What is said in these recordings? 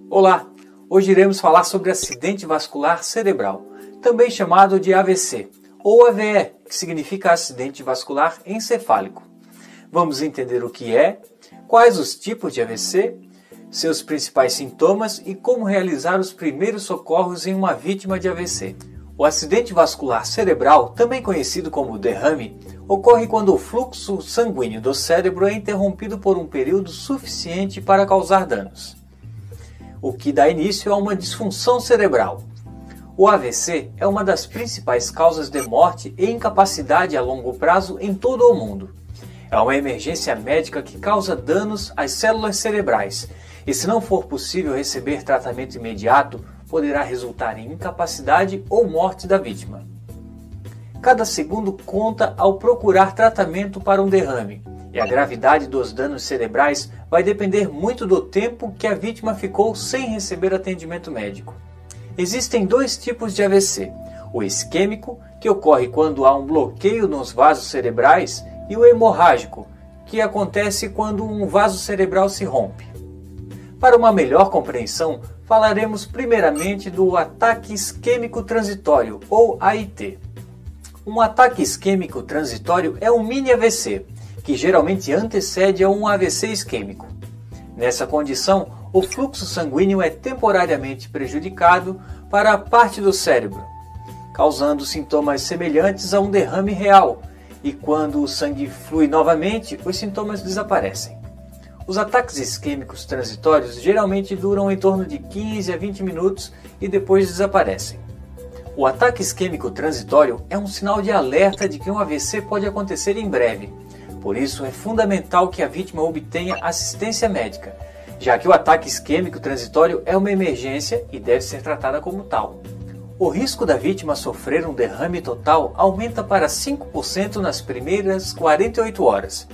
Olá! Hoje iremos falar sobre acidente vascular cerebral, também chamado de AVC, ou AVE, que significa acidente vascular encefálico. Vamos entender o que é, quais os tipos de AVC, seus principais sintomas e como realizar os primeiros socorros em uma vítima de AVC. O acidente vascular cerebral, também conhecido como derrame, ocorre quando o fluxo sanguíneo do cérebro é interrompido por um período suficiente para causar danos, o que dá início a uma disfunção cerebral. O AVC é uma das principais causas de morte e incapacidade a longo prazo em todo o mundo. É uma emergência médica que causa danos às células cerebrais e, se não for possível receber tratamento imediato, poderá resultar em incapacidade ou morte da vítima. Cada segundo conta ao procurar tratamento para um derrame, e a gravidade dos danos cerebrais vai depender muito do tempo que a vítima ficou sem receber atendimento médico. Existem dois tipos de AVC, o isquêmico, que ocorre quando há um bloqueio nos vasos cerebrais, e o hemorrágico, que acontece quando um vaso cerebral se rompe. Para uma melhor compreensão, falaremos primeiramente do ataque isquêmico transitório, ou AIT. Um ataque isquêmico transitório é um mini AVC, que geralmente antecede a um AVC isquêmico. Nessa condição, o fluxo sanguíneo é temporariamente prejudicado para a parte do cérebro, causando sintomas semelhantes a um derrame real, e quando o sangue flui novamente, os sintomas desaparecem. Os ataques isquêmicos transitórios geralmente duram em torno de 15 a 20 minutos e depois desaparecem. O ataque isquêmico transitório é um sinal de alerta de que um AVC pode acontecer em breve. Por isso, é fundamental que a vítima obtenha assistência médica, já que o ataque isquêmico transitório é uma emergência e deve ser tratada como tal. O risco da vítima sofrer um derrame total aumenta para 5% nas primeiras 48 horas,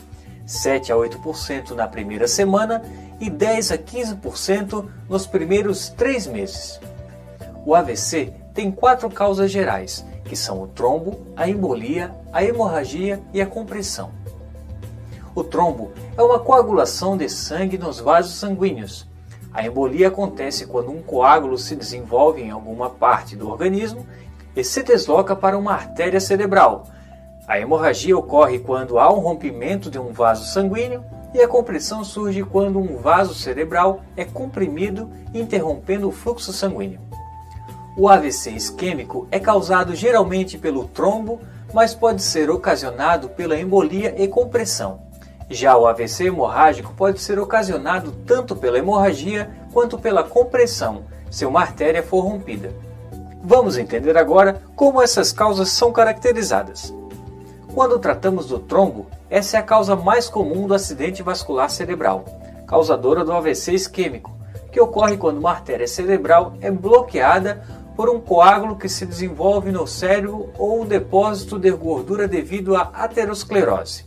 7 a 8% na primeira semana e 10 a 15% nos primeiros 3 meses. O AVC tem 4 causas gerais, que são o trombo, a embolia, a hemorragia e a compressão. O trombo é uma coagulação de sangue nos vasos sanguíneos. A embolia acontece quando um coágulo se desenvolve em alguma parte do organismo e se desloca para uma artéria cerebral. A hemorragia ocorre quando há um rompimento de um vaso sanguíneo e a compressão surge quando um vaso cerebral é comprimido, interrompendo o fluxo sanguíneo. O AVC isquêmico é causado geralmente pelo trombo, mas pode ser ocasionado pela embolia e compressão. Já o AVC hemorrágico pode ser ocasionado tanto pela hemorragia quanto pela compressão, se uma artéria for rompida. Vamos entender agora como essas causas são caracterizadas. Quando tratamos do trombo, essa é a causa mais comum do acidente vascular cerebral, causadora do AVC isquêmico, que ocorre quando uma artéria cerebral é bloqueada por um coágulo que se desenvolve no cérebro ou um depósito de gordura devido à aterosclerose,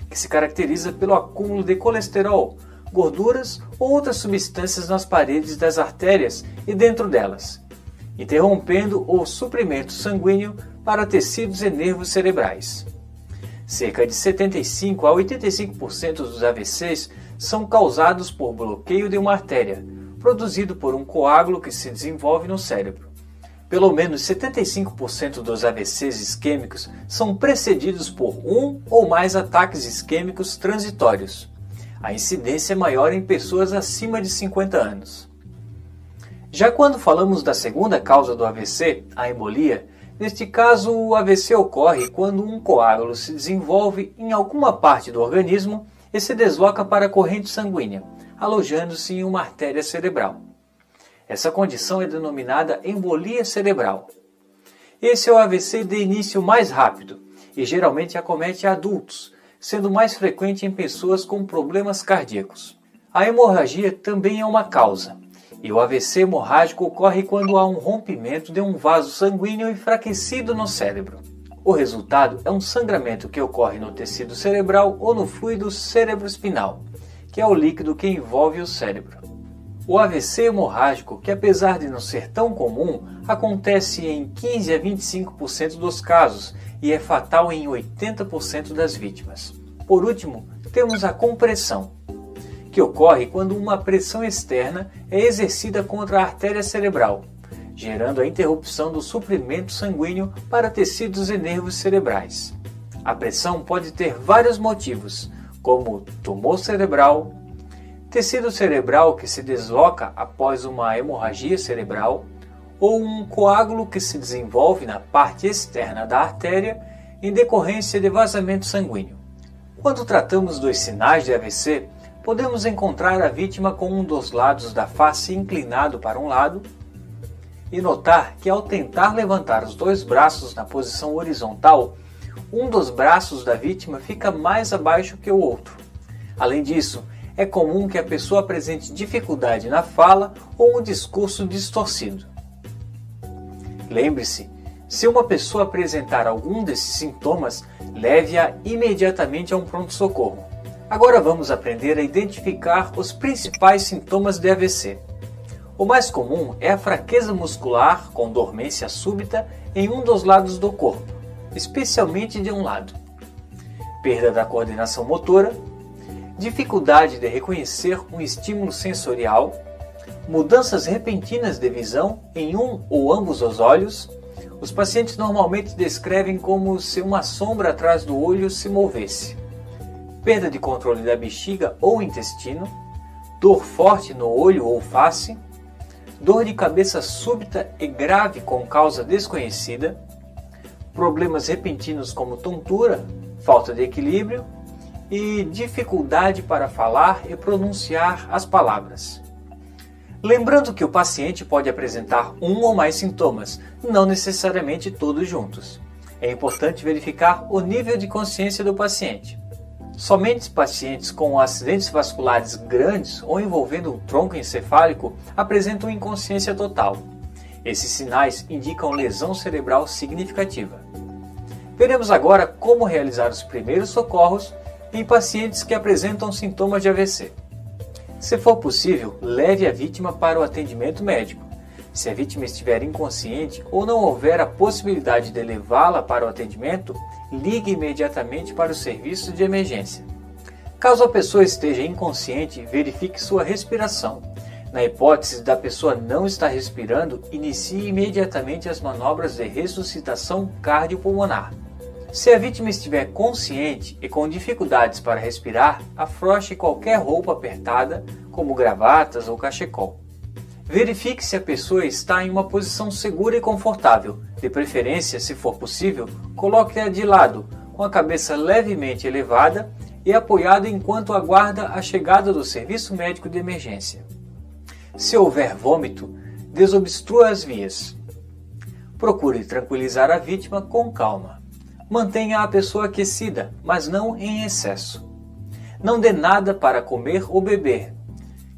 que se caracteriza pelo acúmulo de colesterol, gorduras ou outras substâncias nas paredes das artérias e dentro delas, interrompendo o suprimento sanguíneo para tecidos e nervos cerebrais. Cerca de 75 a 85% dos AVCs são causados por bloqueio de uma artéria, produzido por um coágulo que se desenvolve no cérebro. Pelo menos 75% dos AVCs isquêmicos são precedidos por um ou mais ataques isquêmicos transitórios. A incidência é maior em pessoas acima de 50 anos. Já quando falamos da segunda causa do AVC, a embolia, neste caso o AVC ocorre quando um coágulo se desenvolve em alguma parte do organismo e se desloca para a corrente sanguínea, alojando-se em uma artéria cerebral. Essa condição é denominada embolia cerebral. Esse é o AVC de início mais rápido e geralmente acomete adultos, sendo mais frequente em pessoas com problemas cardíacos. A hemorragia também é uma causa, e o AVC hemorrágico ocorre quando há um rompimento de um vaso sanguíneo enfraquecido no cérebro. O resultado é um sangramento que ocorre no tecido cerebral ou no fluido cerebroespinal, que é o líquido que envolve o cérebro. O AVC hemorrágico, que apesar de não ser tão comum, acontece em 15 a 25% dos casos e é fatal em 80% das vítimas. Por último, temos a compressão, que que ocorre quando uma pressão externa é exercida contra a artéria cerebral, gerando a interrupção do suprimento sanguíneo para tecidos e nervos cerebrais. A pressão pode ter vários motivos, como tumor cerebral, tecido cerebral que se desloca após uma hemorragia cerebral, ou um coágulo que se desenvolve na parte externa da artéria em decorrência de vazamento sanguíneo. Quando tratamos dos sinais de AVC, podemos encontrar a vítima com um dos lados da face inclinado para um lado e notar que ao tentar levantar os dois braços na posição horizontal, um dos braços da vítima fica mais abaixo que o outro. Além disso, é comum que a pessoa apresente dificuldade na fala ou um discurso distorcido. Lembre-se, se uma pessoa apresentar algum desses sintomas, leve-a imediatamente a um pronto-socorro. Agora vamos aprender a identificar os principais sintomas de AVC. O mais comum é a fraqueza muscular com dormência súbita em um dos lados do corpo, especialmente de um lado. Perda da coordenação motora, dificuldade de reconhecer um estímulo sensorial, mudanças repentinas de visão em um ou ambos os olhos. Os pacientes normalmente descrevem como se uma sombra atrás do olho se movesse. Perda de controle da bexiga ou intestino, dor forte no olho ou face, dor de cabeça súbita e grave com causa desconhecida, problemas repentinos como tontura, falta de equilíbrio e dificuldade para falar e pronunciar as palavras. Lembrando que o paciente pode apresentar um ou mais sintomas, não necessariamente todos juntos. É importante verificar o nível de consciência do paciente. Somente pacientes com acidentes vasculares grandes ou envolvendo um tronco encefálico apresentam inconsciência total. Esses sinais indicam lesão cerebral significativa. Veremos agora como realizar os primeiros socorros em pacientes que apresentam sintomas de AVC. Se for possível, leve a vítima para o atendimento médico. Se a vítima estiver inconsciente ou não houver a possibilidade de levá-la para o atendimento, ligue imediatamente para o serviço de emergência. Caso a pessoa esteja inconsciente, verifique sua respiração. Na hipótese da pessoa não estar respirando, inicie imediatamente as manobras de ressuscitação cardiopulmonar. Se a vítima estiver consciente e com dificuldades para respirar, afrouxe qualquer roupa apertada, como gravatas ou cachecol. Verifique se a pessoa está em uma posição segura e confortável. De preferência, se for possível, coloque-a de lado, com a cabeça levemente elevada e apoiada enquanto aguarda a chegada do serviço médico de emergência. Se houver vômito, desobstrua as vias. Procure tranquilizar a vítima com calma. Mantenha a pessoa aquecida, mas não em excesso. Não dê nada para comer ou beber.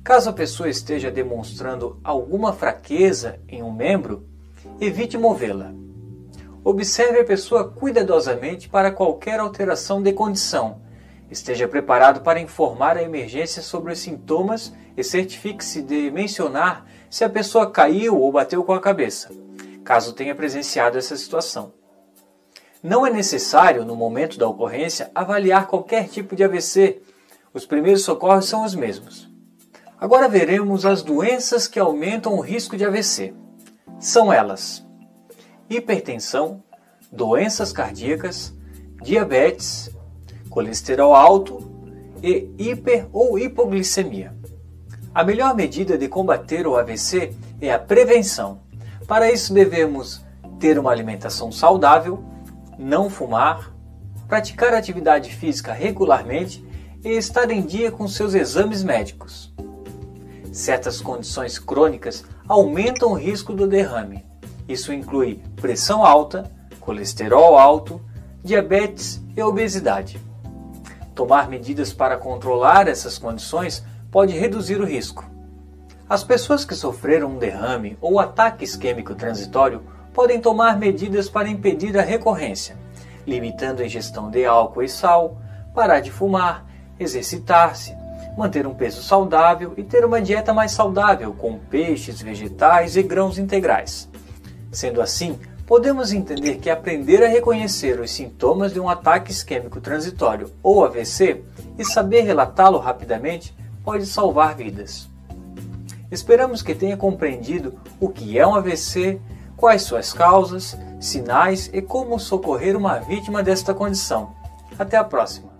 Caso a pessoa esteja demonstrando alguma fraqueza em um membro, evite movê-la. Observe a pessoa cuidadosamente para qualquer alteração de condição. Esteja preparado para informar a emergência sobre os sintomas e certifique-se de mencionar se a pessoa caiu ou bateu com a cabeça, caso tenha presenciado essa situação. Não é necessário, no momento da ocorrência, avaliar qualquer tipo de AVC. Os primeiros socorros são os mesmos. Agora veremos as doenças que aumentam o risco de AVC. São elas: hipertensão, doenças cardíacas, diabetes, colesterol alto e hiper ou hipoglicemia. A melhor medida de combater o AVC é a prevenção. Para isso devemos ter uma alimentação saudável, não fumar, praticar atividade física regularmente e estar em dia com seus exames médicos. Certas condições crônicas aumentam o risco do derrame. Isso inclui pressão alta, colesterol alto, diabetes e obesidade. Tomar medidas para controlar essas condições pode reduzir o risco. As pessoas que sofreram um derrame ou ataque isquêmico transitório podem tomar medidas para impedir a recorrência, limitando a ingestão de álcool e sal, parar de fumar, exercitar-se, manter um peso saudável e ter uma dieta mais saudável, com peixes, vegetais e grãos integrais. Sendo assim, podemos entender que aprender a reconhecer os sintomas de um ataque isquêmico transitório ou AVC e saber relatá-lo rapidamente pode salvar vidas. Esperamos que tenha compreendido o que é um AVC, quais suas causas, sinais e como socorrer uma vítima desta condição. Até a próxima!